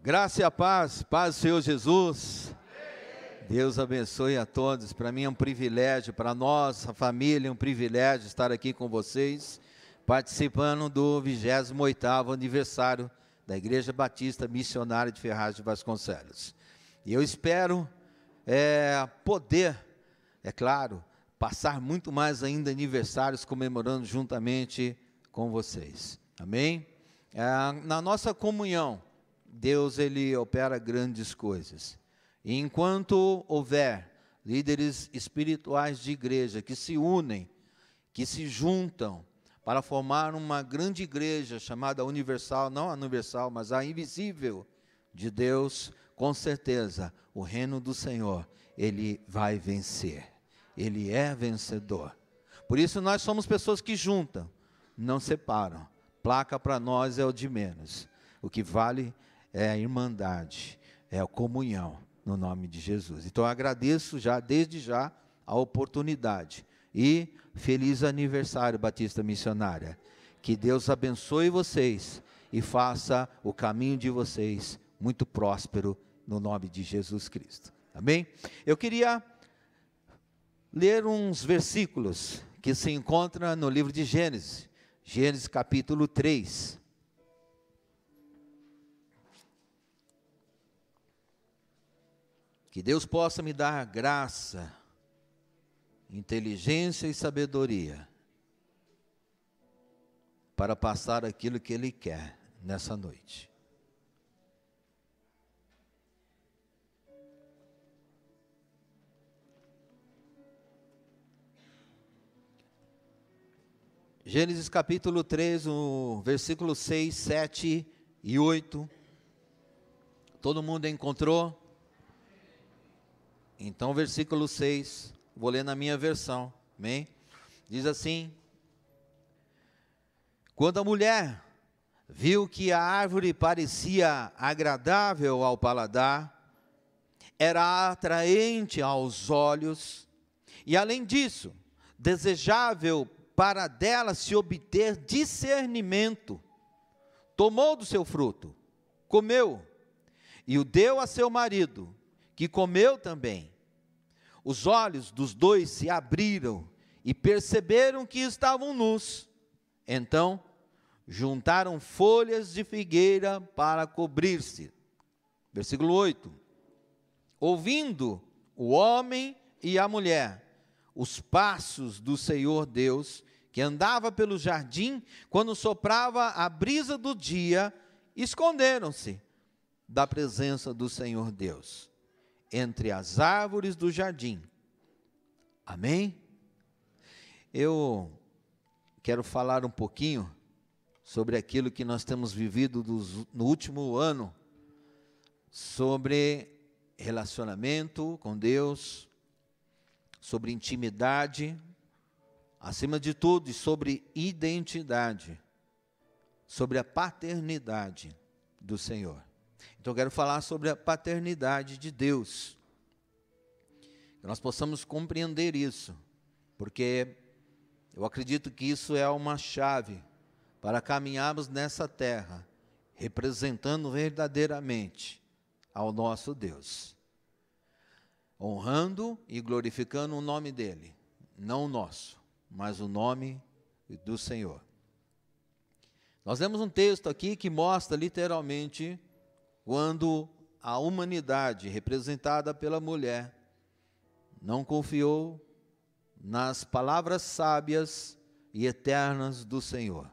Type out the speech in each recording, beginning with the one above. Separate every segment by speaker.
Speaker 1: Graça e a paz, paz do Senhor Jesus. Deus abençoe a todos. Para mim é um privilégio, para nós, a família, é um privilégio estar aqui com vocês, participando do 28º aniversário da Igreja Batista Missionária de Ferraz de Vasconcelos. E eu espero poder, é claro, passar muito mais ainda aniversários comemorando juntamente com vocês. Amém? Na nossa comunhão, Deus, Ele opera grandes coisas. E enquanto houver líderes espirituais de igreja que se unem, que se juntam para formar uma grande igreja chamada universal, não a universal, mas a invisível de Deus, com certeza o reino do Senhor, Ele vai vencer. Ele é vencedor. Por isso nós somos pessoas que juntam, não separam. Placa para nós é o de menos. O que vale é a irmandade, é a comunhão, no nome de Jesus. Então eu agradeço desde já a oportunidade. E feliz aniversário, Batista Missionária. Que Deus abençoe vocês e faça o caminho de vocês muito próspero, no nome de Jesus Cristo. Amém? Eu queria ler uns versículos que se encontram no livro de Gênesis. Gênesis capítulo 3. Que Deus possa me dar graça, inteligência e sabedoria para passar aquilo que Ele quer nessa noite. Gênesis capítulo 3, o versículo 6, 7 e 8. Todo mundo encontrou? Então, versículo 6, vou ler na minha versão, amém? Diz assim: quando a mulher viu que a árvore parecia agradável ao paladar, era atraente aos olhos, e além disso, desejável para dela se obter discernimento, tomou do seu fruto, comeu, e o deu a seu marido, que comeu também. Os olhos dos dois se abriram e perceberam que estavam nus. Então, juntaram folhas de figueira para cobrir-se. Versículo 8. Ouvindo o homem e a mulher os passos do Senhor Deus, que andava pelo jardim, quando soprava a brisa do dia, esconderam-se da presença do Senhor Deus entre as árvores do jardim. Amém? Eu quero falar um pouquinho sobre aquilo que nós temos vivido no último ano, sobre relacionamento com Deus, sobre intimidade, acima de tudo, e sobre identidade, sobre a paternidade do Senhor. Então eu quero falar sobre a paternidade de Deus, que nós possamos compreender isso, porque eu acredito que isso é uma chave para caminharmos nessa terra, representando verdadeiramente ao nosso Deus, honrando e glorificando o nome dEle, não o nosso, mas o nome do Senhor. Nós temos um texto aqui que mostra literalmente quando a humanidade, representada pela mulher, não confiou nas palavras sábias e eternas do Senhor.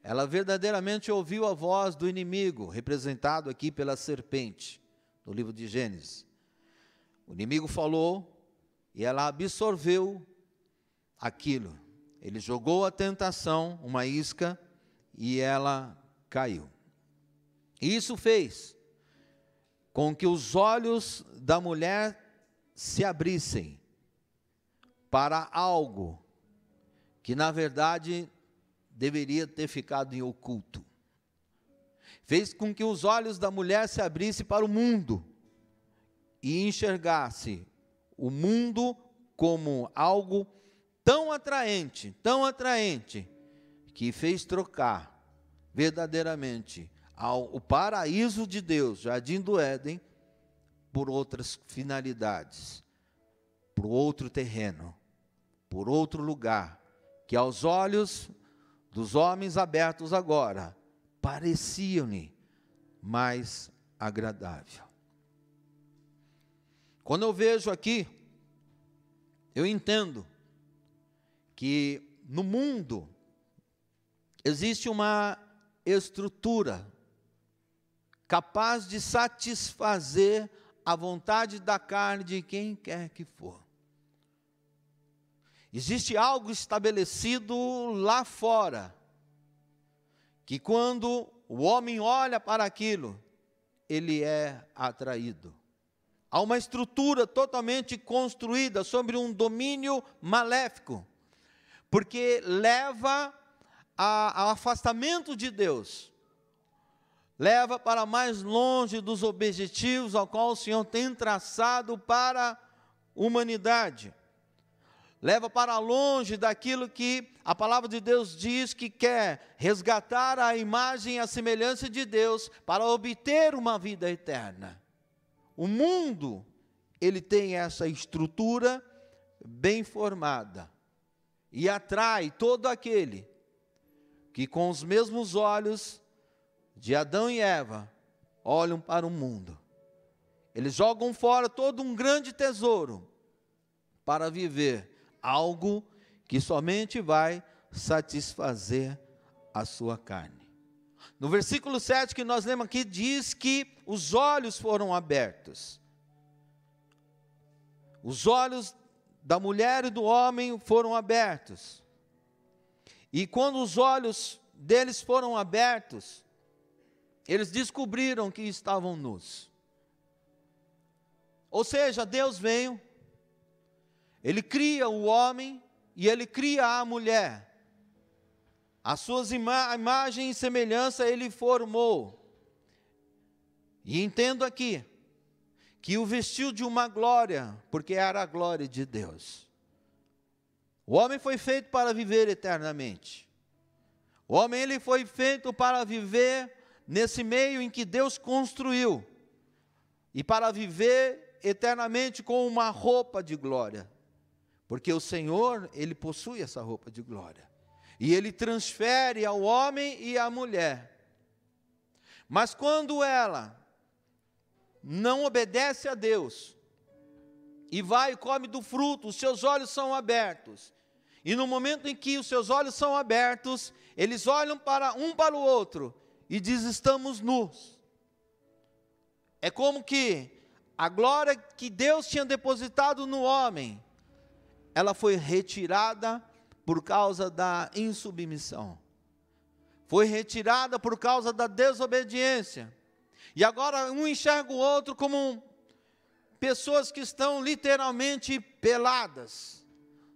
Speaker 1: Ela verdadeiramente ouviu a voz do inimigo, representado aqui pela serpente, no livro de Gênesis. O inimigo falou e ela absorveu aquilo. Ele jogou a tentação, uma isca, e ela caiu. Isso fez com que os olhos da mulher se abrissem para algo que, na verdade, deveria ter ficado em oculto. Fez com que os olhos da mulher se abrissem para o mundo e enxergasse o mundo como algo tão atraente, que fez trocar verdadeiramente o paraíso de Deus, Jardim do Éden, por outras finalidades, por outro terreno, por outro lugar, que aos olhos dos homens abertos agora, pareciam-lhe mais agradável. Quando eu vejo aqui, eu entendo que no mundo existe uma estrutura capaz de satisfazer a vontade da carne de quem quer que for. Existe algo estabelecido lá fora, que quando o homem olha para aquilo, ele é atraído. Há uma estrutura totalmente construída sobre um domínio maléfico, porque leva ao afastamento de Deus, leva para mais longe dos objetivos ao qual o Senhor tem traçado para a humanidade, leva para longe daquilo que a palavra de Deus diz que quer resgatar a imagem e a semelhança de Deus para obter uma vida eterna. O mundo, ele tem essa estrutura bem formada e atrai todo aquele que com os mesmos olhos de Adão e Eva olham para o mundo. Eles jogam fora todo um grande tesouro para viver algo que somente vai satisfazer a sua carne. No versículo 7 que nós lemos aqui, diz que os olhos foram abertos. Os olhos da mulher e do homem foram abertos. E quando os olhos deles foram abertos, eles descobriram que estavam nus. Ou seja, Deus veio, Ele cria o homem e Ele cria a mulher. As suas imagem e semelhança Ele formou. E entendo aqui, que o vestiu de uma glória, porque era a glória de Deus. O homem foi feito para viver eternamente. O homem ele foi feito para viver nesse meio em que Deus construiu. E para viver eternamente com uma roupa de glória. Porque o Senhor, Ele possui essa roupa de glória. E Ele transfere ao homem e à mulher. Mas quando ela não obedece a Deus, e vai e come do fruto, os seus olhos são abertos. E no momento em que os seus olhos são abertos, eles olham um para o outro e dizem: estamos nus. É como que a glória que Deus tinha depositado no homem, ela foi retirada por causa da insubmissão. Foi retirada por causa da desobediência. E agora um enxerga o outro como pessoas que estão literalmente peladas,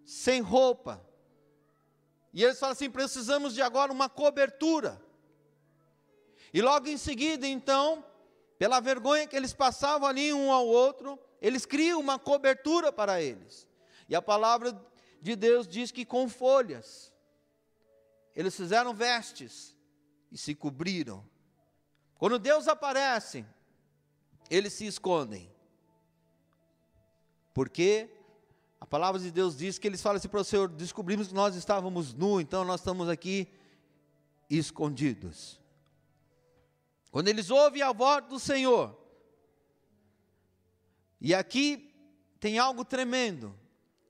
Speaker 1: sem roupa. E eles falam assim: precisamos de agora uma cobertura. E logo em seguida, então, pela vergonha que eles passavam ali um ao outro, eles criam uma cobertura para eles. E a palavra de Deus diz que com folhas, eles fizeram vestes e se cobriram. Quando Deus aparece, eles se escondem. Porque a palavra de Deus diz que eles falam assim para o Senhor: descobrimos que nós estávamos nus, então nós estamos aqui escondidos. Quando eles ouvem a voz do Senhor, e aqui tem algo tremendo,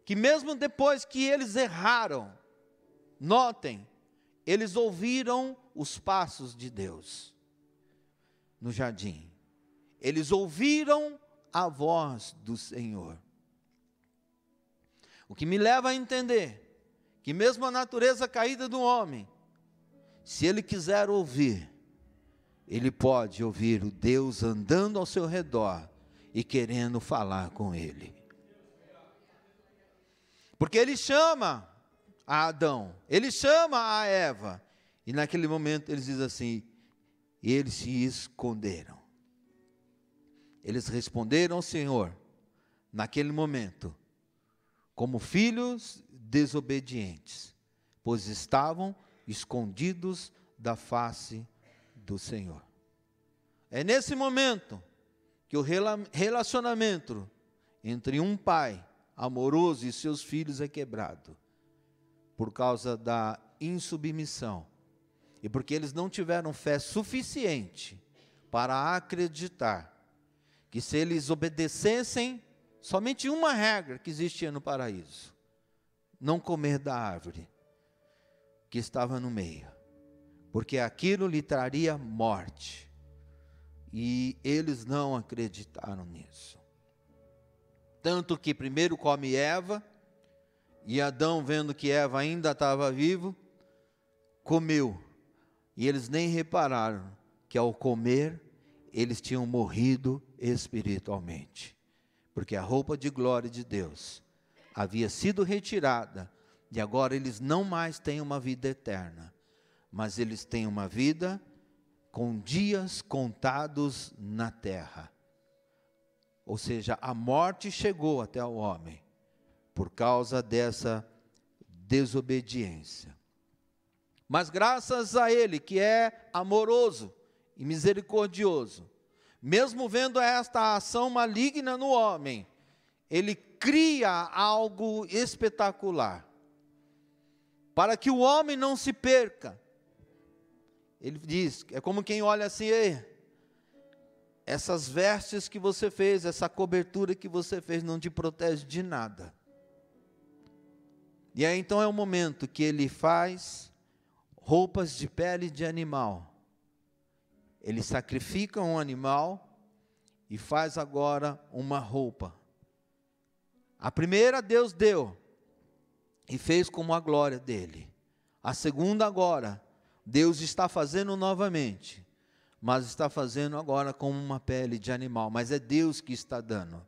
Speaker 1: que mesmo depois que eles erraram, notem, eles ouviram os passos de Deus no jardim. Eles ouviram a voz do Senhor. O que me leva a entender que mesmo a natureza caída do homem, se ele quiser ouvir, ele pode ouvir o Deus andando ao seu redor e querendo falar com ele. Porque ele chama a Adão, ele chama a Eva, e naquele momento eles dizem assim: e eles se esconderam. Eles responderam ao Senhor, naquele momento, como filhos desobedientes, pois estavam escondidos da face do Senhor. É nesse momento que o relacionamento entre um pai amoroso e seus filhos é quebrado, por causa da insubmissão, e porque eles não tiveram fé suficiente para acreditar que se eles obedecessem somente uma regra que existia no paraíso: não comer da árvore que estava no meio, porque aquilo lhe traria morte. E eles não acreditaram nisso. Tanto que primeiro come Eva, e Adão, vendo que Eva ainda estava vivo, comeu. E eles nem repararam que ao comer, eles tinham morrido espiritualmente. Porque a roupa de glória de Deus havia sido retirada, e agora eles não mais têm uma vida eterna, mas eles têm uma vida com dias contados na terra. Ou seja, a morte chegou até o homem por causa dessa desobediência. Mas graças a Ele, que é amoroso e misericordioso, mesmo vendo esta ação maligna no homem, Ele cria algo espetacular, para que o homem não se perca. Ele diz, é como quem olha assim: ei, essas vestes que você fez, essa cobertura que você fez não te protege de nada. E aí então é o momento que ele faz roupas de pele de animal. Ele sacrifica um animal e faz agora uma roupa. A primeira Deus deu e fez como a glória dele. A segunda agora Deus está fazendo novamente, mas está fazendo agora com uma pele de animal, mas é Deus que está dando,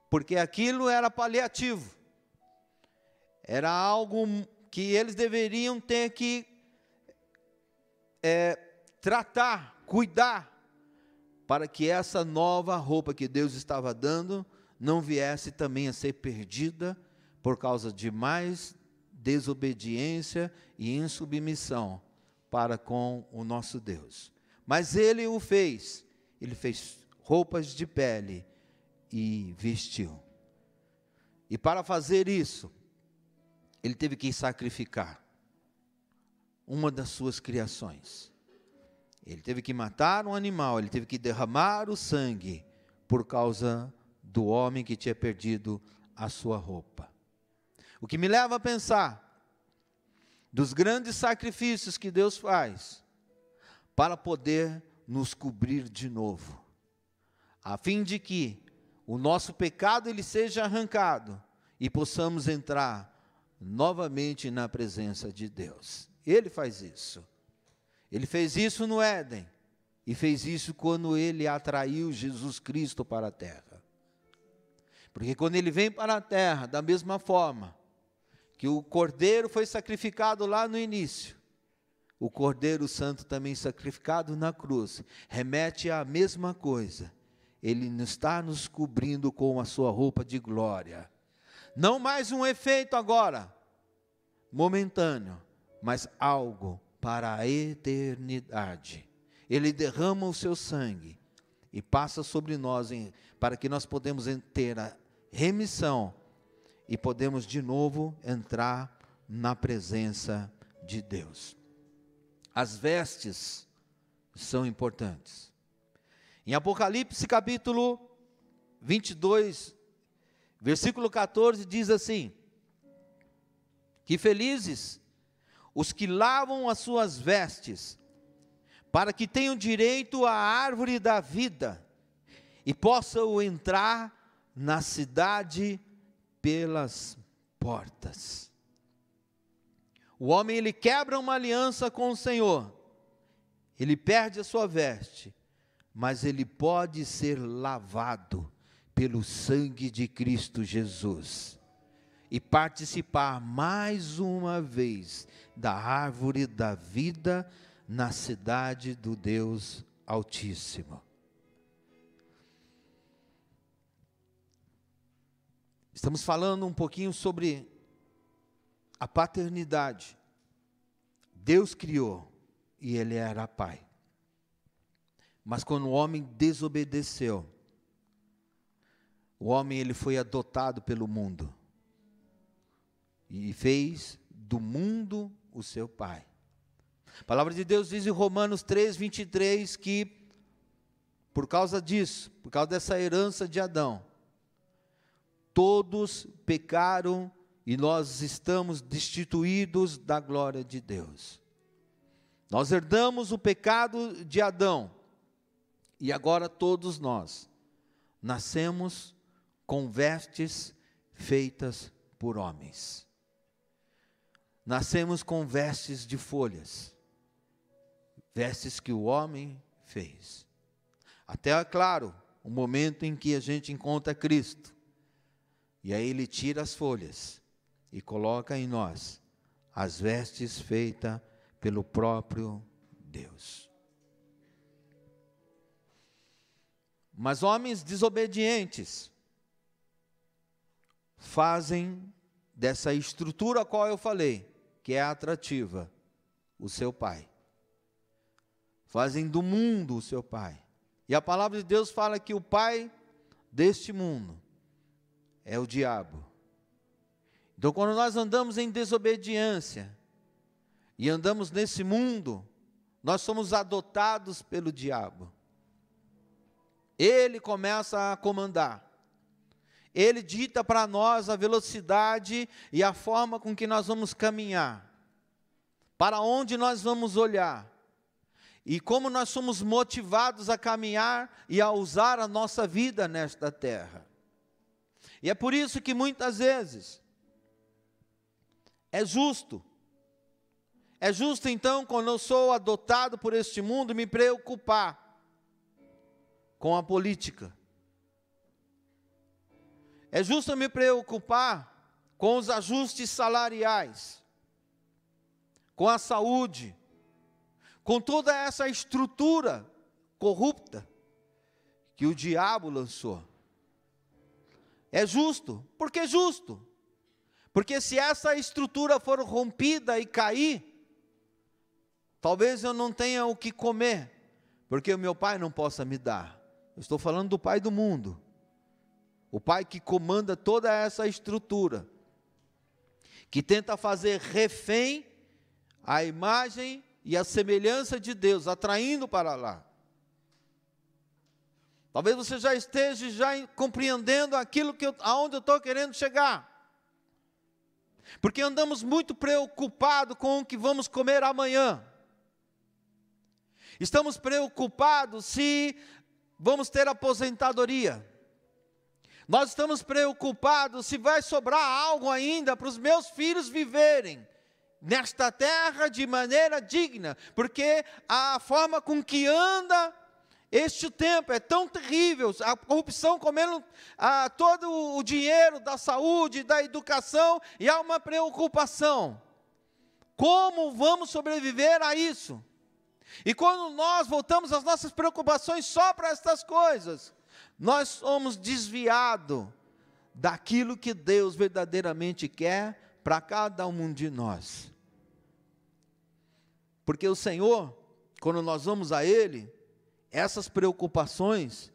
Speaker 1: porque aquilo era paliativo, era algo que eles deveriam ter que tratar, cuidar, para que essa nova roupa que Deus estava dando não viesse também a ser perdida por causa de mais desobediência e insubmissão para com o nosso Deus. Mas Ele o fez, Ele fez roupas de pele e vestiu. E para fazer isso, Ele teve que sacrificar uma das suas criações. Ele teve que matar um animal, Ele teve que derramar o sangue por causa do homem que tinha perdido a sua roupa. O que me leva a pensar dos grandes sacrifícios que Deus faz para poder nos cobrir de novo, a fim de que o nosso pecado ele seja arrancado e possamos entrar novamente na presença de Deus. Ele faz isso. Ele fez isso no Éden e fez isso quando Ele atraiu Jesus Cristo para a terra. Porque quando Ele vem para a terra, da mesma forma que o Cordeiro foi sacrificado lá no início, o Cordeiro Santo também sacrificado na cruz, remete à mesma coisa. Ele está nos cobrindo com a sua roupa de glória. Não mais um efeito agora, momentâneo, mas algo para a eternidade. Ele derrama o seu sangue e passa sobre nós, para que nós podemos ter a remissão e podemos de novo entrar na presença de Deus. As vestes são importantes. Em Apocalipse capítulo 22, versículo 14, diz assim: que felizes os que lavam as suas vestes, para que tenham direito à árvore da vida, e possam entrar na cidade pelas portas. O homem, ele quebra uma aliança com o Senhor, ele perde a sua veste, mas ele pode ser lavado pelo sangue de Cristo Jesus, e participar mais uma vez da árvore da vida na cidade do Deus Altíssimo. Estamos falando um pouquinho sobre a paternidade. Deus criou e Ele era Pai. Mas quando o homem desobedeceu, o homem ele foi adotado pelo mundo e fez do mundo o seu pai. A palavra de Deus diz em Romanos 3:23 que por causa disso, por causa dessa herança de Adão, todos pecaram e nós estamos destituídos da glória de Deus. Nós herdamos o pecado de Adão e agora todos nós nascemos com vestes feitas por homens. Nascemos com vestes de folhas, vestes que o homem fez. Até, é claro, o momento em que a gente encontra Cristo. E aí Ele tira as folhas e coloca em nós as vestes feitas pelo próprio Deus. Mas homens desobedientes fazem dessa estrutura a qual eu falei, que é atrativa, o seu pai. Fazem do mundo o seu pai. E a palavra de Deus fala que o pai deste mundo é o diabo. Então, quando nós andamos em desobediência e andamos nesse mundo, nós somos adotados pelo diabo. Ele começa a comandar. Ele dita para nós a velocidade e a forma com que nós vamos caminhar, para onde nós vamos olhar, e como nós somos motivados a caminhar e a usar a nossa vida nesta terra. E é por isso que muitas vezes é justo então, quando eu sou adotado por este mundo, me preocupar com a política. É justo me preocupar com os ajustes salariais, com a saúde, com toda essa estrutura corrupta que o diabo lançou. É justo. Por que justo? Porque se essa estrutura for rompida e cair, talvez eu não tenha o que comer, porque o meu pai não possa me dar. Eu estou falando do pai do mundo. O pai que comanda toda essa estrutura, que tenta fazer refém a imagem e a semelhança de Deus, atraindo para lá. Talvez você já esteja compreendendo aquilo aonde eu estou querendo chegar. Porque andamos muito preocupados com o que vamos comer amanhã. Estamos preocupados se vamos ter aposentadoria. Nós estamos preocupados se vai sobrar algo ainda para os meus filhos viverem nesta terra de maneira digna, porque a forma com que anda este tempo é tão terrível, a corrupção comendo todo o dinheiro da saúde, da educação, e há uma preocupação. Como vamos sobreviver a isso? E quando nós voltamos as nossas preocupações só para estas coisas, nós somos desviados daquilo que Deus verdadeiramente quer para cada um de nós. Porque o Senhor, quando nós vamos a Ele, essas preocupações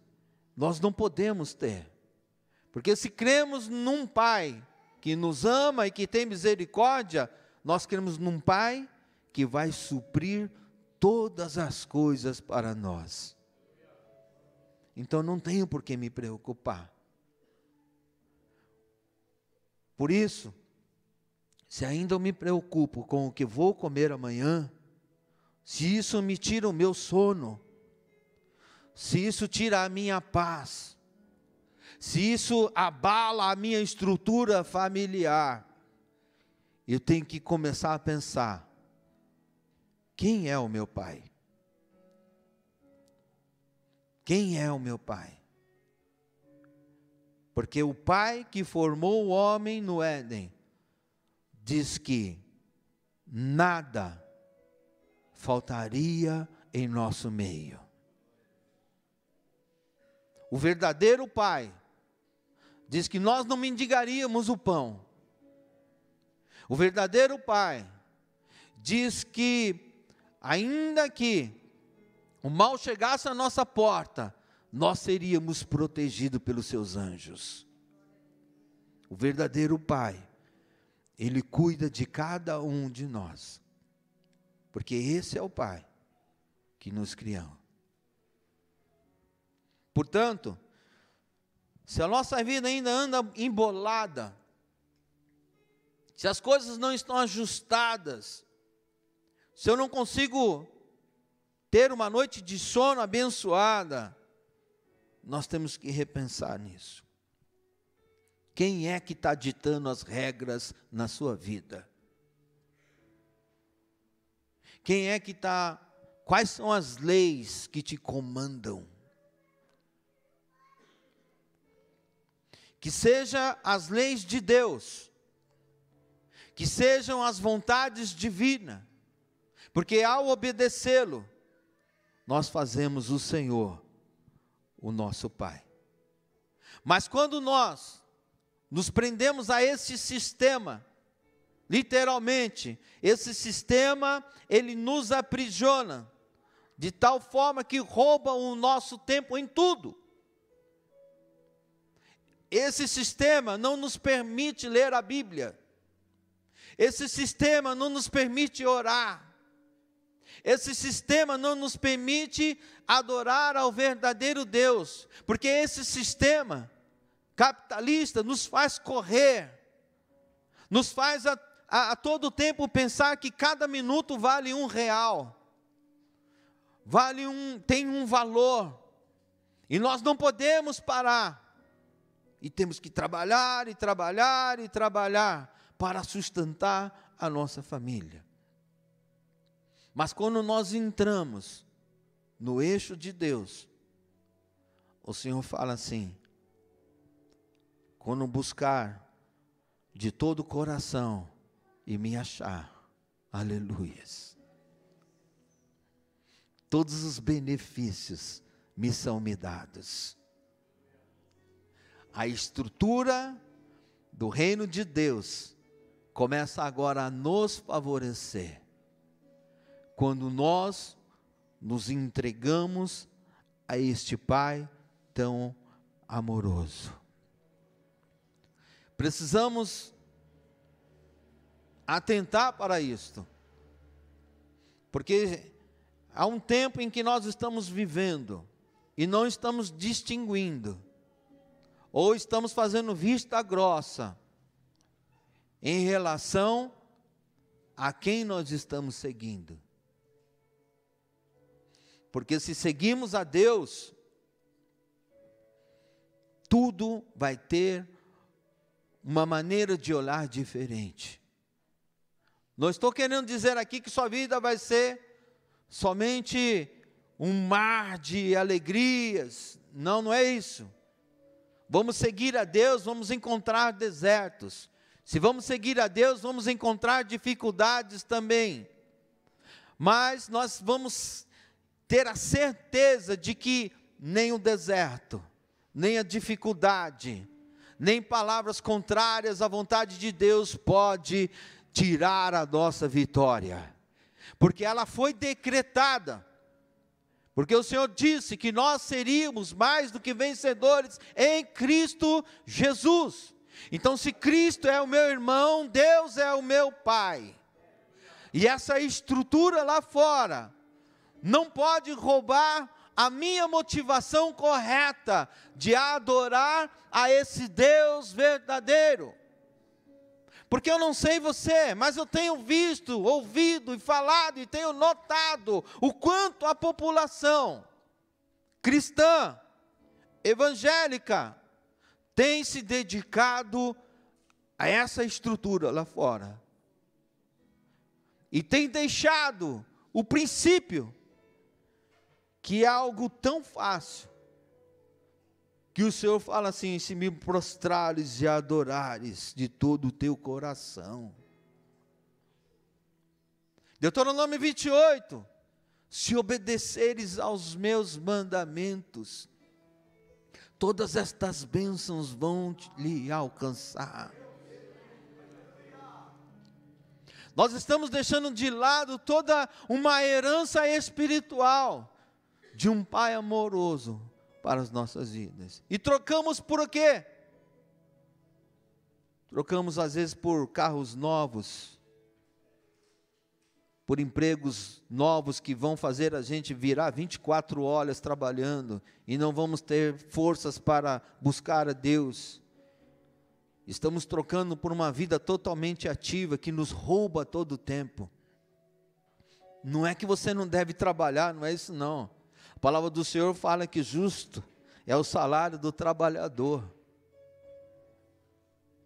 Speaker 1: nós não podemos ter. Porque se cremos num Pai que nos ama e que tem misericórdia, nós cremos num Pai que vai suprir todas as coisas para nós. Então não tenho por que me preocupar. Por isso, se ainda eu me preocupo com o que vou comer amanhã, se isso me tira o meu sono, se isso tira a minha paz, se isso abala a minha estrutura familiar, eu tenho que começar a pensar: quem é o meu pai? Quem é o meu pai? Porque o pai que formou o homem no Éden diz que nada faltaria em nosso meio. O verdadeiro pai diz que nós não mendigaríamos o pão. O verdadeiro pai diz que, ainda que o mal chegasse à nossa porta, nós seríamos protegidos pelos seus anjos. O verdadeiro Pai, Ele cuida de cada um de nós, porque esse é o Pai que nos criou. Portanto, se a nossa vida ainda anda embolada, se as coisas não estão ajustadas, se eu não consigo ter uma noite de sono abençoada, nós temos que repensar nisso. Quem é que está ditando as regras na sua vida? Quem é que está... Quais são as leis que te comandam? Que sejam as leis de Deus, que sejam as vontades divinas, porque ao obedecê-lo, nós fazemos o Senhor o nosso Pai. Mas quando nós nos prendemos a esse sistema, literalmente, esse sistema, ele nos aprisiona, de tal forma que rouba o nosso tempo em tudo. Esse sistema não nos permite ler a Bíblia. Esse sistema não nos permite orar. Esse sistema não nos permite adorar ao verdadeiro Deus, porque esse sistema capitalista nos faz correr, nos faz a todo tempo pensar que cada minuto vale R$1, tem um valor, e nós não podemos parar, e temos que trabalhar, e trabalhar, e trabalhar, para sustentar a nossa família. Mas quando nós entramos no eixo de Deus, o Senhor fala assim: quando buscar de todo o coração e me achar, aleluias, todos os benefícios me são me dados. A estrutura do reino de Deus começa agora a nos favorecer, quando nós nos entregamos a este Pai tão amoroso. Precisamos atentar para isto, porque há um tempo em que nós estamos vivendo e não estamos distinguindo, ou estamos fazendo vista grossa em relação a quem nós estamos seguindo. Porque se seguimos a Deus, tudo vai ter uma maneira de olhar diferente. Não estou querendo dizer aqui que sua vida vai ser somente um mar de alegrias. Não, não é isso. Vamos seguir a Deus, vamos encontrar desertos. Se vamos seguir a Deus, vamos encontrar dificuldades também. Mas nós vamos ter a certeza de que nem o deserto, nem a dificuldade, nem palavras contrárias à vontade de Deus pode tirar a nossa vitória, porque ela foi decretada, porque o Senhor disse que nós seríamos mais do que vencedores em Cristo Jesus. Então, se Cristo é o meu irmão, Deus é o meu Pai, e essa estrutura lá fora não pode roubar a minha motivação correta de adorar a esse Deus verdadeiro. Porque eu não sei você, mas eu tenho visto, ouvido e falado e tenho notado o quanto a população cristã, evangélica, tem se dedicado a essa estrutura lá fora. E tem deixado o princípio, que é algo tão fácil, que o Senhor fala assim: se me prostrares e adorares de todo o teu coração. Deuteronômio 28, se obedeceres aos meus mandamentos, todas estas bênçãos vão lhe alcançar. Nós estamos deixando de lado toda uma herança espiritual, de um Pai amoroso para as nossas vidas. E trocamos por quê? Trocamos às vezes por carros novos, por empregos novos que vão fazer a gente virar 24 horas trabalhando e não vamos ter forças para buscar a Deus. Estamos trocando por uma vida totalmente ativa que nos rouba todo o tempo. Não é que você não deve trabalhar, não é isso não. A palavra do Senhor fala que justo é o salário do trabalhador.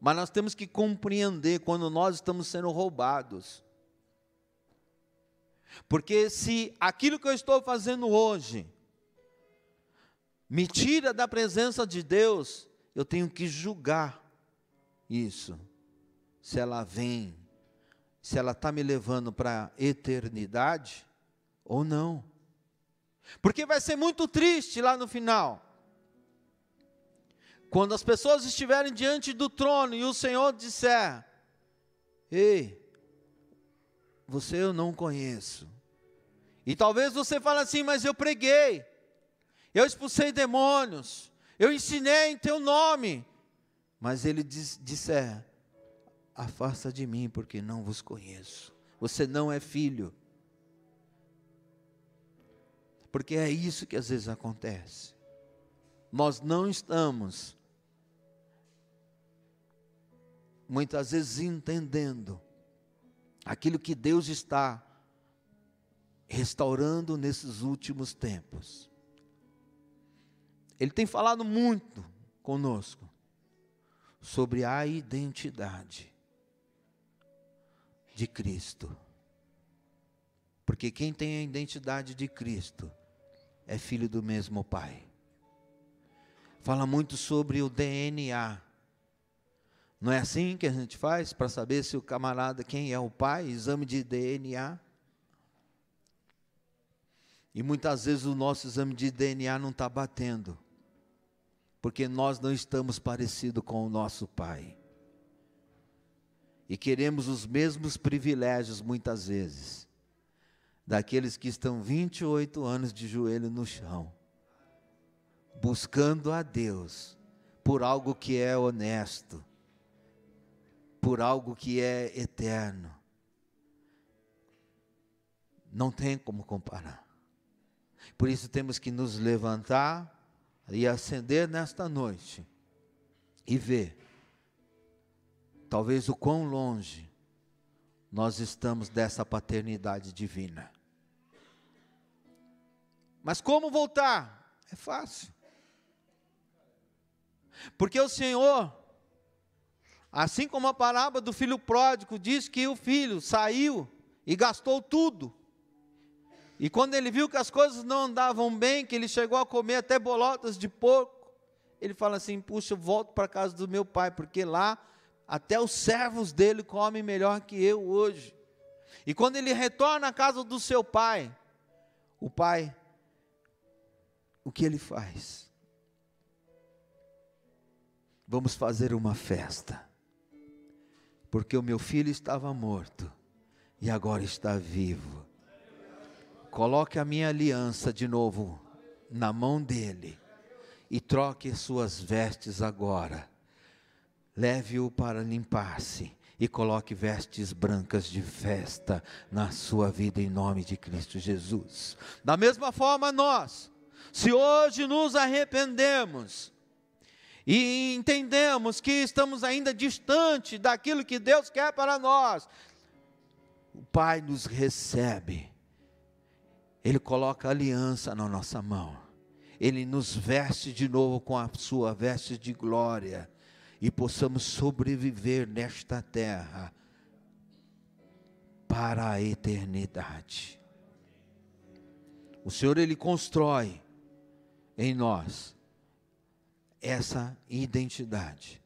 Speaker 1: Mas nós temos que compreender quando nós estamos sendo roubados. Porque se aquilo que eu estou fazendo hoje me tira da presença de Deus, eu tenho que julgar isso. Se ela vem, se ela está me levando para a eternidade ou não. Porque vai ser muito triste lá no final. Quando as pessoas estiverem diante do trono e o Senhor disser: ei, você eu não conheço. E talvez você fale assim: mas eu preguei, eu expulsei demônios, eu ensinei em teu nome. Mas ele disser: afasta de mim, porque não vos conheço. Você não é filho. Porque é isso que às vezes acontece. Nós não estamos, muitas vezes, entendendo aquilo que Deus está restaurando nesses últimos tempos. Ele tem falado muito conosco sobre a identidade de Cristo. Porque quem tem a identidade de Cristo é filho do mesmo Pai. Fala muito sobre o DNA. Não é assim que a gente faz para saber se o camarada, quem é o pai? Exame de DNA. E muitas vezes o nosso exame de DNA não está batendo, porque nós não estamos parecidos com o nosso pai. E queremos os mesmos privilégios muitas vezes, daqueles que estão 28 anos de joelho no chão, buscando a Deus por algo que é honesto, por algo que é eterno. Não tem como comparar. Por isso temos que nos levantar e acender nesta noite e ver, talvez, o quão longe nós estamos dessa paternidade divina. Mas como voltar? É fácil. Porque o Senhor, assim como a parábola do filho pródigo diz que o filho saiu e gastou tudo. E quando ele viu que as coisas não andavam bem, que ele chegou a comer até bolotas de porco, ele fala assim: puxa, eu volto para a casa do meu pai, porque lá até os servos dele comem melhor que eu hoje. E quando ele retorna à casa do seu pai, o pai, o que ele faz? Vamos fazer uma festa, porque o meu filho estava morto e agora está vivo. Coloque a minha aliança de novo na mão dele e troque suas vestes agora. Leve-o para limpar-se e coloque vestes brancas de festa na sua vida em nome de Cristo Jesus. Da mesma forma nós, se hoje nos arrependemos e entendemos que estamos ainda distante daquilo que Deus quer para nós, o Pai nos recebe. Ele coloca a aliança na nossa mão. Ele nos veste de novo com a sua veste de glória. E possamos sobreviver nesta terra para a eternidade. O Senhor, Ele constrói em nós essa identidade.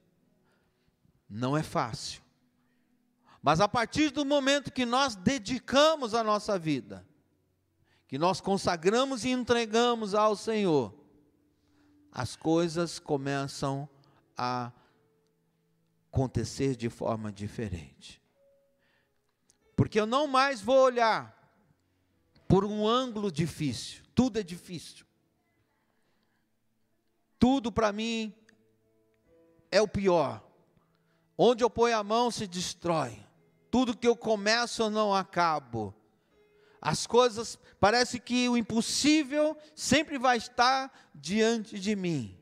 Speaker 1: Não é fácil. Mas a partir do momento que nós dedicamos a nossa vida, que nós consagramos e entregamos ao Senhor, as coisas começam a acontecer de forma diferente. Porque eu não mais vou olhar por um ângulo difícil. Tudo é difícil. Tudo para mim é o pior. Onde eu ponho a mão se destrói. Tudo que eu começo eu não acabo. As coisas, parece que o impossível sempre vai estar diante de mim.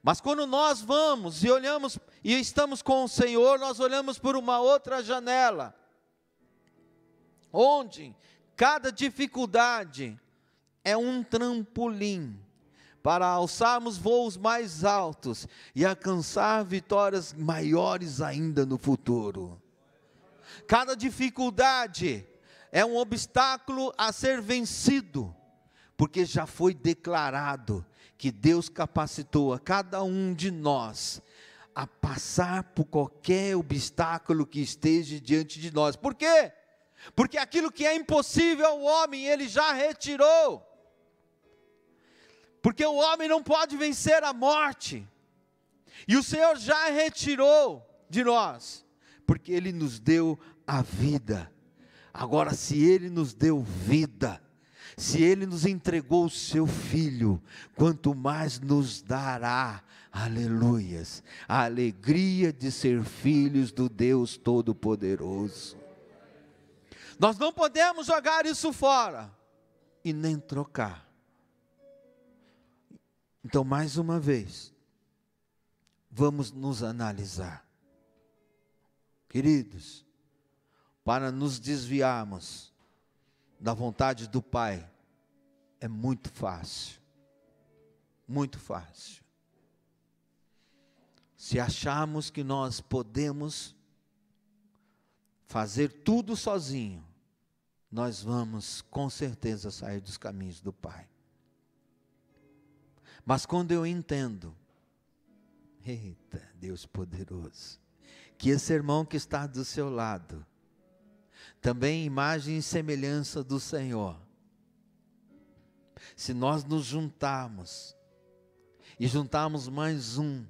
Speaker 1: Mas quando nós vamos e olhamos e estamos com o Senhor, nós olhamos por uma outra janela, onde cada dificuldade é um trampolim para alçarmos voos mais altos e alcançar vitórias maiores ainda no futuro. Cada dificuldade é um obstáculo a ser vencido, porque já foi declarado que Deus capacitou a cada um de nós a passar por qualquer obstáculo que esteja diante de nós. Por quê? Porque aquilo que é impossível ao homem, Ele já retirou. Porque o homem não pode vencer a morte, e o Senhor já retirou de nós, porque Ele nos deu a vida. Agora, se Ele nos deu vida, se Ele nos entregou o seu Filho, quanto mais nos dará, aleluias, a alegria de ser filhos do Deus Todo-Poderoso. Nós não podemos jogar isso fora, e nem trocar. Então, mais uma vez, vamos nos analisar. Queridos, para nos desviarmos da vontade do Pai, é muito fácil. Muito fácil. Se acharmos que nós podemos fazer tudo sozinho, nós vamos com certeza sair dos caminhos do Pai. Mas quando eu entendo, eita, Deus poderoso, que esse irmão que está do seu lado, também imagem e semelhança do Senhor, se nós nos juntarmos, e juntarmos mais um,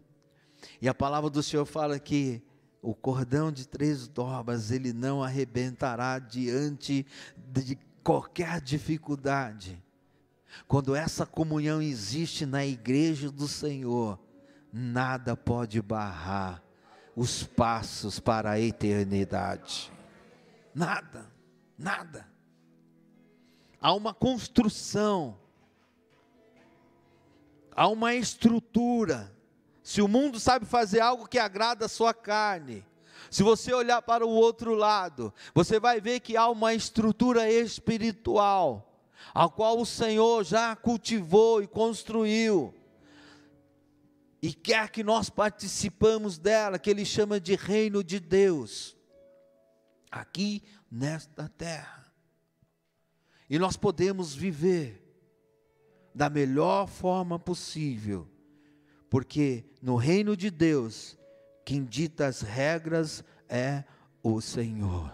Speaker 1: e a palavra do Senhor fala que o cordão de 3 dobras, ele não arrebentará diante de qualquer dificuldade. Quando essa comunhão existe na igreja do Senhor, nada pode barrar os passos para a eternidade. Nada, nada. Há uma construção, há uma estrutura. Se o mundo sabe fazer algo que agrada a sua carne, se você olhar para o outro lado, você vai ver que há uma estrutura espiritual, a qual o Senhor já cultivou e construiu, e quer que nós participamos dela, que Ele chama de reino de Deus, aqui nesta terra, e nós podemos viver da melhor forma possível, porque no reino de Deus, quem dita as regras é o Senhor.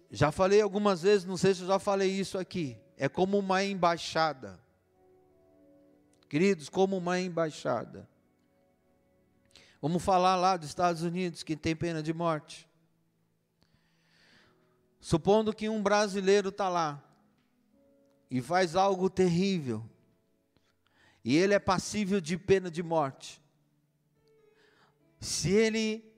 Speaker 1: Já falei algumas vezes, não sei se eu já falei isso aqui, é como uma embaixada, queridos, como uma embaixada. Vamos falar lá dos Estados Unidos, que tem pena de morte. Supondo que um brasileiro está lá, e faz algo terrível, e ele é passível de pena de morte. Se ele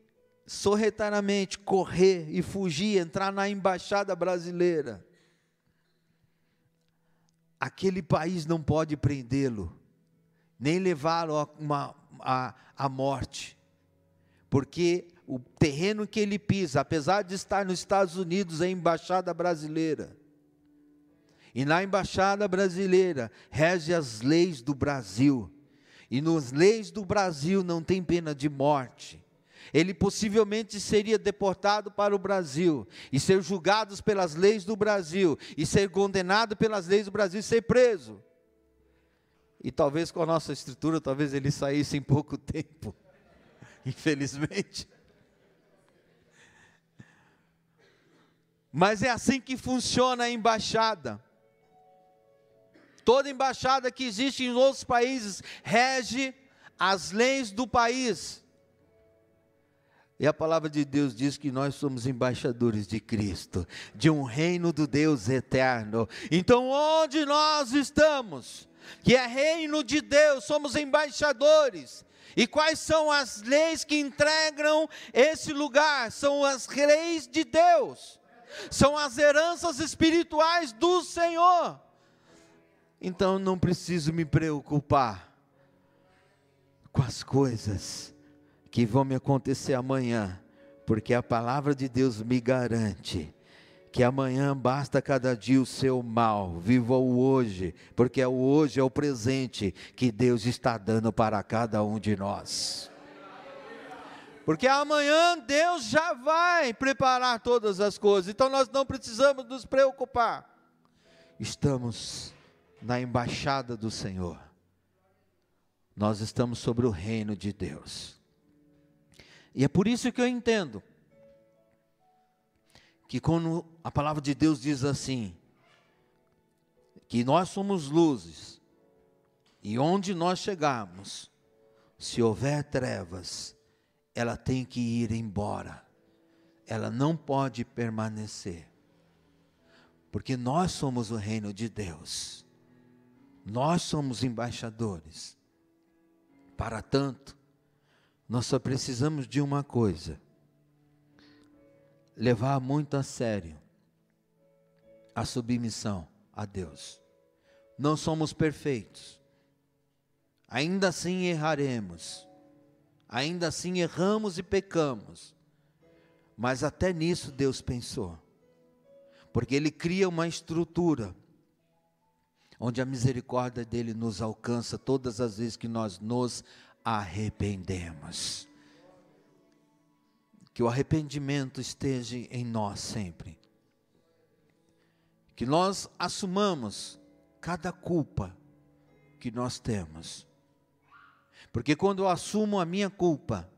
Speaker 1: sorrateiramente correr e fugir, entrar na embaixada brasileira, aquele país não pode prendê-lo, nem levá-lo à morte, porque o terreno que ele pisa, apesar de estar nos Estados Unidos, é a embaixada brasileira, e na embaixada brasileira rege as leis do Brasil, e nas leis do Brasil não tem pena de morte. Ele possivelmente seria deportado para o Brasil, e ser julgado pelas leis do Brasil, e ser condenado pelas leis do Brasil, e ser preso. E talvez com a nossa estrutura, talvez ele saísse em pouco tempo, infelizmente. Mas é assim que funciona a embaixada. Toda embaixada que existe em outros países rege as leis do país. E a palavra de Deus diz que nós somos embaixadores de Cristo, de um reino do Deus eterno. Então, onde nós estamos, que é reino de Deus, somos embaixadores. E quais são as leis que integram esse lugar? São as leis de Deus, são as heranças espirituais do Senhor. Então, não preciso me preocupar com as coisas que vão me acontecer amanhã, porque a palavra de Deus me garante que amanhã basta cada dia o seu mal. Viva o hoje, porque o hoje é o presente que Deus está dando para cada um de nós. Porque amanhã Deus já vai preparar todas as coisas, então nós não precisamos nos preocupar. Estamos na embaixada do Senhor, nós estamos sobre o reino de Deus. E é por isso que eu entendo que quando a palavra de Deus diz assim, que nós somos luzes, e onde nós chegarmos, se houver trevas, ela tem que ir embora, ela não pode permanecer, porque nós somos o reino de Deus, nós somos embaixadores. Para tanto, nós só precisamos de uma coisa: levar muito a sério a submissão a Deus. Não somos perfeitos, ainda assim erraremos, ainda assim erramos e pecamos, mas até nisso Deus pensou, porque Ele cria uma estrutura, onde a misericórdia dEle nos alcança todas as vezes que nós nos arrependemos. Que o arrependimento esteja em nós sempre. Que nós assumamos cada culpa que nós temos. Porque quando eu assumo a minha culpa,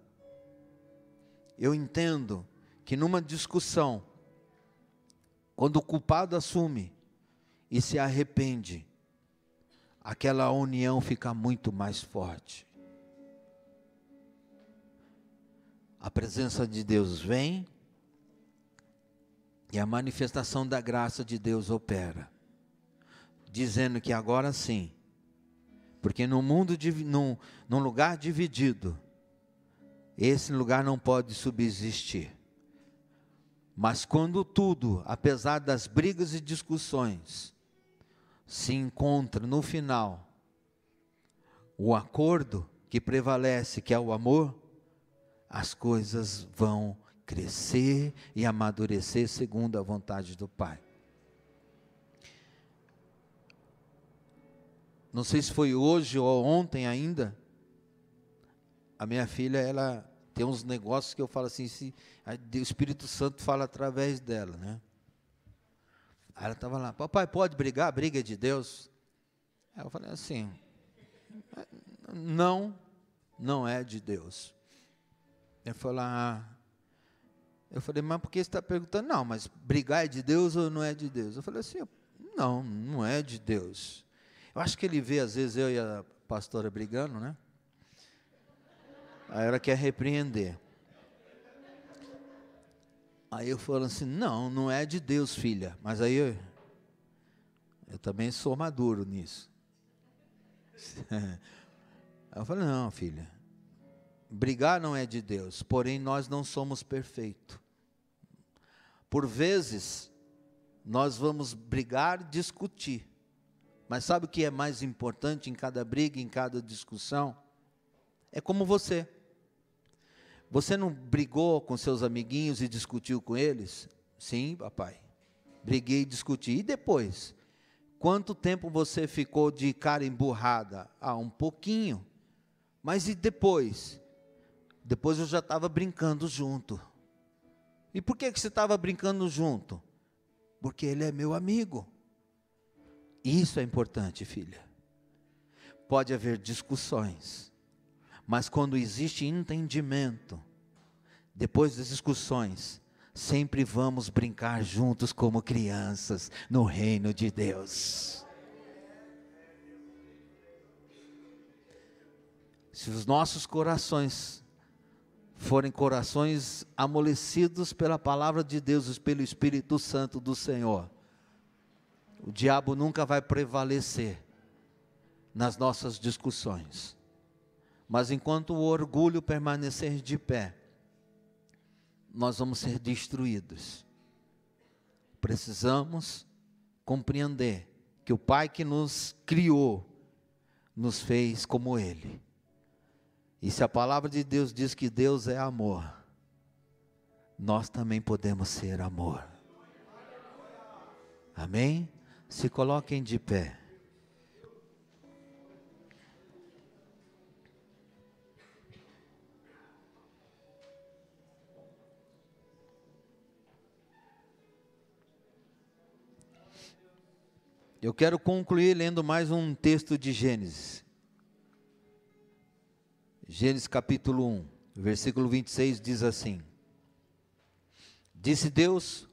Speaker 1: eu entendo que numa discussão, quando o culpado assume e se arrepende, aquela união fica muito mais forte. A presença de Deus vem e a manifestação da graça de Deus opera, dizendo que agora sim, porque num lugar dividido, esse lugar não pode subsistir. Mas quando tudo, apesar das brigas e discussões, se encontra no final, o acordo que prevalece, que é o amor, as coisas vão crescer e amadurecer segundo a vontade do Pai. Não sei se foi hoje ou ontem ainda, a minha filha, ela tem uns negócios que eu falo assim, o Espírito Santo fala através dela, né? Aí ela estava lá: papai, pode brigar? Briga de Deus? Aí eu falei assim: não é de Deus. Ele falou: eu falei: mas por que você está perguntando? Não, mas brigar é de Deus ou não é de Deus? Eu falei assim: não é de Deus. Eu acho que ele vê às vezes eu e a pastora brigando, né? Aí ela quer repreender. Aí eu falo assim: não é de Deus, filha. Mas aí eu também sou maduro nisso. Aí eu falei: não, filha, brigar não é de Deus, porém nós não somos perfeitos. Por vezes, nós vamos brigar, discutir. Mas sabe o que é mais importante em cada briga, em cada discussão? É como você. Você não brigou com seus amiguinhos e discutiu com eles? Sim, papai. Briguei e discuti. E depois? Quanto tempo você ficou de cara emburrada? Um pouquinho. Mas e depois? Depois eu já estava brincando junto. E por que você estava brincando junto? Porque ele é meu amigo. Isso é importante, filha. Pode haver discussões, mas quando existe entendimento, depois das discussões, sempre vamos brincar juntos como crianças no reino de Deus. Se os nossos corações forem corações amolecidos pela palavra de Deus, pelo Espírito Santo do Senhor, o diabo nunca vai prevalecer nas nossas discussões. Mas enquanto o orgulho permanecer de pé, nós vamos ser destruídos. Precisamos compreender que o Pai que nos criou, nos fez como Ele. E se a palavra de Deus diz que Deus é amor, nós também podemos ser amor. Amém? Se coloquem de pé. Eu quero concluir lendo mais um texto de Gênesis. Gênesis capítulo 1, versículo 26 diz assim: Disse Deus: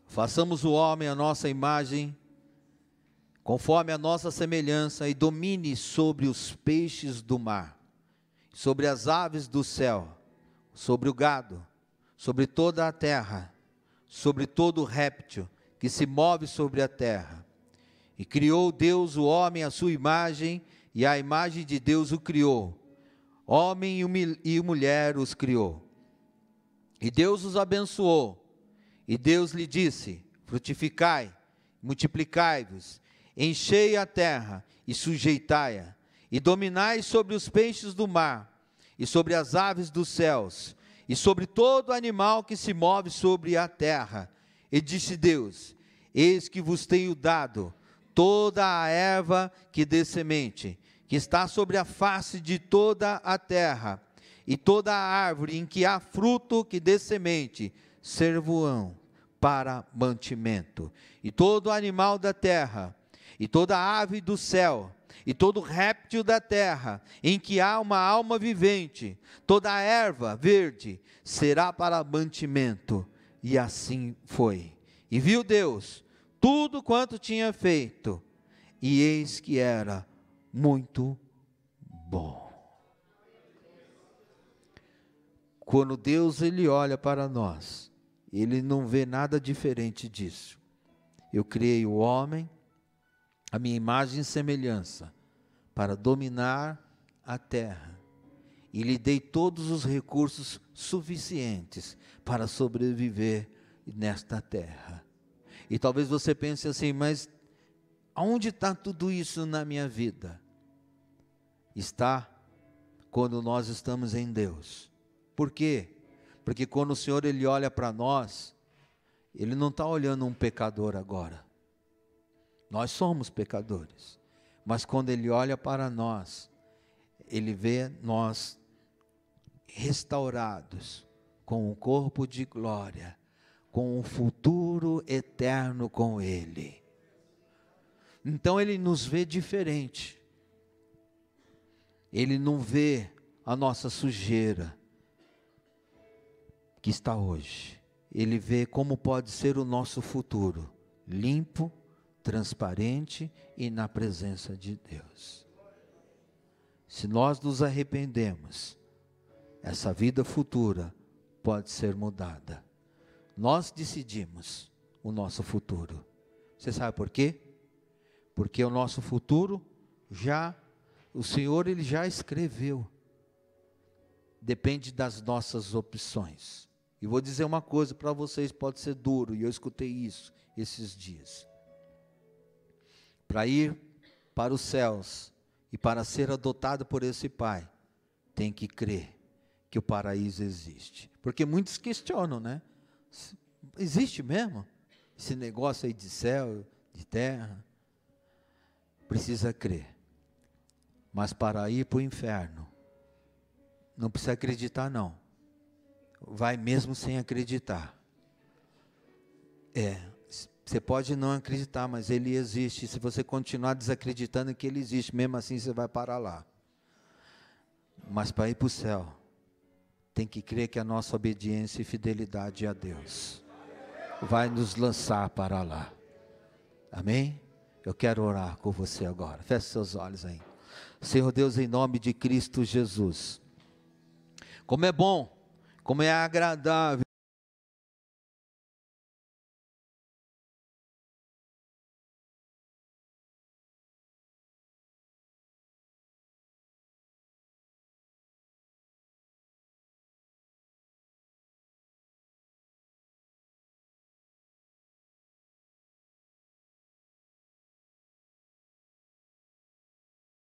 Speaker 1: façamos o homem à nossa imagem, conforme a nossa semelhança, e domine sobre os peixes do mar, sobre as aves do céu, sobre o gado, sobre toda a terra, sobre todo réptil que se move sobre a terra. E criou Deus o homem à sua imagem, e à imagem de Deus o criou. Homem e mulher os criou. E Deus os abençoou. E Deus lhe disse: frutificai, multiplicai-vos, enchei a terra e sujeitai-a, e dominai sobre os peixes do mar, e sobre as aves dos céus, e sobre todo animal que se move sobre a terra. E disse Deus: eis que vos tenho dado toda a erva que dê semente, que está sobre a face de toda a terra, e toda a árvore em que há fruto que dê semente, ser-vos-ão para mantimento. E todo animal da terra, e toda ave do céu, e todo réptil da terra, em que há uma alma vivente, toda a erva verde, será para mantimento. E assim foi. E viu Deus tudo quanto tinha feito, e eis que era muito bom. Quando Deus ele olha para nós, Ele não vê nada diferente disso. Eu criei o homem, a minha imagem e semelhança, para dominar a terra, e lhe dei todos os recursos suficientes para sobreviver nesta terra. E talvez você pense assim, mas aonde está tudo isso na minha vida? Está quando nós estamos em Deus. Por quê? Porque quando o Senhor ele olha para nós, Ele não está olhando um pecador agora. Nós somos pecadores. Mas quando Ele olha para nós, Ele vê nós restaurados, com um corpo de glória, com um futuro eterno com Ele. Então Ele nos vê diferente. Ele não vê a nossa sujeira que está hoje. Ele vê como pode ser o nosso futuro, limpo, transparente e na presença de Deus. Se nós nos arrependemos, essa vida futura pode ser mudada. Nós decidimos o nosso futuro. Você sabe por quê? Porque o nosso futuro o Senhor ele já escreveu. Depende das nossas opções. E vou dizer uma coisa para vocês, pode ser duro, e eu escutei isso esses dias. Para ir para os céus e para ser adotado por esse Pai, tem que crer que o paraíso existe. Porque muitos questionam, né? Existe mesmo esse negócio aí de céu, de terra? Precisa crer. Mas para ir para o inferno, não precisa acreditar não. Vai mesmo sem acreditar. Você pode não acreditar, mas Ele existe. Se você continuar desacreditando que Ele existe, mesmo assim você vai parar lá. Mas para ir para o céu, tem que crer que a nossa obediência e fidelidade a Deus vai nos lançar para lá. Amém? Eu quero orar com você agora. Feche seus olhos aí. Senhor Deus, em nome de Cristo Jesus, Como é bom, como é agradável